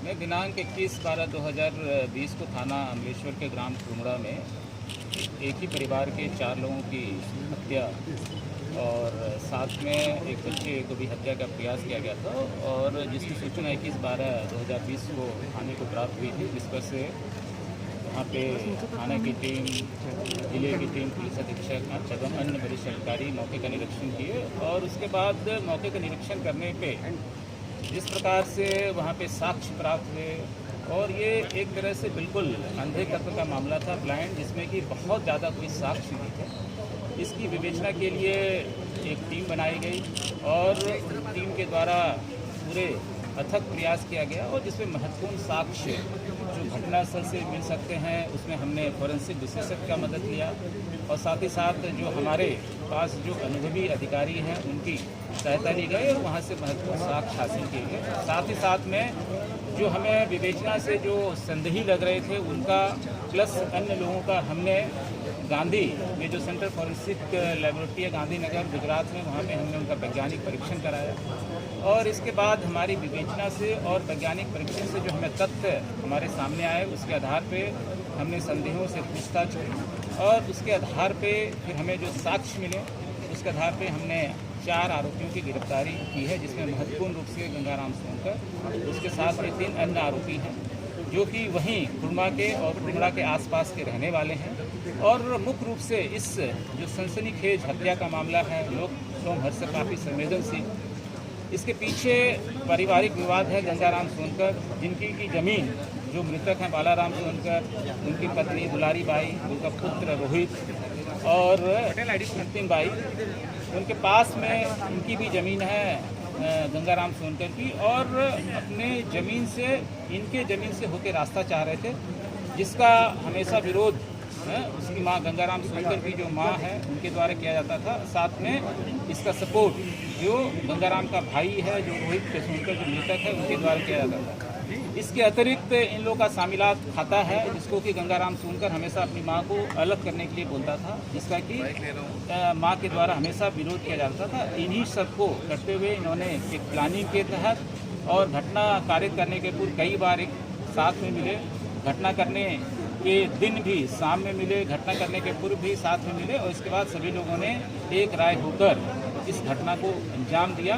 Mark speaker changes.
Speaker 1: मैं दिनांक 21/12/2020 को थाना अमलेश्वर के ग्राम कुमड़ा में एक ही परिवार के 4 लोगों की हत्या और साथ में एक बच्चे को भी हत्या का प्रयास किया गया था और जिसकी सूचना 21/12/2020 को थाने को प्राप्त हुई थी, जिस पर से वहाँ पे थाना की टीम, जिले की टीम, पुलिस अधीक्षक एवं अन्य वरिष्ठ अधिकारी मौके का निरीक्षण किए और उसके बाद मौके का निरीक्षण करने पे जिस प्रकार से वहाँ पे साक्ष्य प्राप्त हुए और ये एक तरह से बिल्कुल अंधे तत्व का मामला था, ब्लाइंड, जिसमें कि बहुत ज़्यादा कोई साक्ष्य नहीं थे। इसकी विवेचना के लिए एक टीम बनाई गई और टीम के द्वारा पूरे अथक प्रयास किया गया और जिसमें महत्वपूर्ण साक्ष्य जो घटनास्थल से मिल सकते हैं उसमें हमने फोरेंसिक विशेषज्ञ का मदद लिया और साथ ही साथ जो हमारे पास जो अनुभवी अधिकारी हैं उनकी सहायता ली गई और वहाँ से महत्वपूर्ण साक्ष्य हासिल किए गए। साथ ही साथ में जो हमें विवेचना से जो संदेही लग रहे थे उनका प्लस अन्य लोगों का हमने गांधी में जो सेंट्रल फॉरेंसिक लेबोरेटरी है गांधीनगर गुजरात में, वहाँ पे हमने उनका वैज्ञानिक परीक्षण कराया और इसके बाद हमारी विवेचना से और वैज्ञानिक परीक्षण से जो हमें तथ्य हमारे सामने आए उसके आधार पे हमने संदेहों से पूछताछ की और उसके आधार पे फिर हमें जो साक्ष्य मिले उसके आधार पे हमने 4 आरोपियों की गिरफ्तारी की है, जिसमें महत्वपूर्ण रूप से गंगाराम सोनकर, उसके साथ में 3 अन्य आरोपी हैं जो कि वहीं कुर्मा के और कुमड़ा के आसपास के रहने वाले हैं और मुख्य रूप से इस जो सनसनीखेज हत्या का मामला है लोक सोमहर से काफ़ी संवेदनशील, इसके पीछे पारिवारिक विवाद है। गंगाराम सोनकर जिनकी की ज़मीन जो मृतक हैं बालाराम सोनकर, उनकी पत्नी दुलारी बाई, उनका पुत्र रोहित और अंतिम बाई, उनके पास में उनकी भी ज़मीन है गंगाराम सोनकर की और अपने ज़मीन से इनके ज़मीन से होकर रास्ता चाह रहे थे, जिसका हमेशा विरोध उसकी माँ गंगाराम सोनकर की जो माँ है उनके द्वारा किया जाता था। साथ में इसका सपोर्ट जो गंगाराम का भाई है जो रोहित सोनकर जो मृतक है उनके द्वारा किया जाता था। इसके अतिरिक्त इन लोगों का शामिलात खाता है जिसको कि गंगाराम सोनकर हमेशा अपनी माँ को अलग करने के लिए बोलता था, जिसका कि माँ के द्वारा हमेशा विरोध किया जाता था। इन्हीं सबको करते हुए इन्होंने एक प्लानिंग के तहत और घटना कार्य करने के पूर्व कई बार एक साथ में मिले, घटना करने के दिन भी शाम में मिले, घटना करने के पूर्व भी साथ में मिले और इसके बाद सभी लोगों ने एक राय होकर इस घटना को अंजाम दिया।